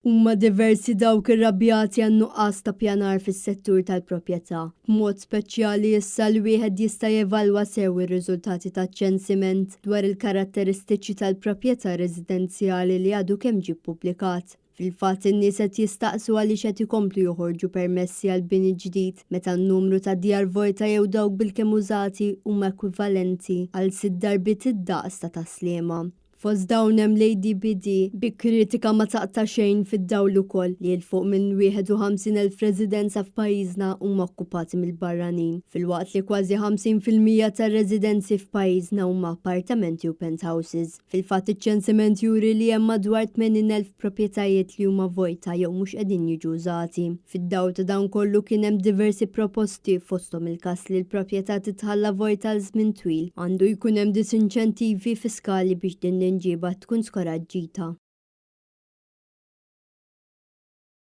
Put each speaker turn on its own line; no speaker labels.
Huma diversi dawk irrabjati għan nuqqas ta' pjanar fis-settur tal-proprjetà. B'mod speċjali issa li wieħed jista' jevalwa sew ir-riżultati taċ-ċensiment dwar il-karatteristiċi tal-proprjetà residenzjali li għadu kemm ġie ppubblikat. Fil-fatt in-nies qed jistaqsu għaliex qed ikomplu joħorġu permessi għal bini ġdid meta n-numru ta' djar vojta jew dawk bil-kemm użati huma ekwivalenti għal 6 darbiet id-daqs ta' tasliema. Fost dawn hemm l-ADBD bi kritika ma taqta' xejn fid-dawl ukoll li l-fuq minn 51,000 residenza f'pajjiżna huma okkupati mill-barranin, filwaqt li kważi 50% tar-residenzi f'pajjiżna huma appartamenti u penthouses. Fil-fatt iċ-ċensiment juri li hemm madwar 80,000 proprjetajiet li huma vojta jew mhux qegħdin jiġu użati. Fid-dawl ta' dawn kollu kien hemm diversi proposti fosthom il-każ li l-proprjetà titħalla vojta għal żmien twil. Għandu jkun hemm disinċentivi fiskali biex din l-inġiba tkun skoraġġita.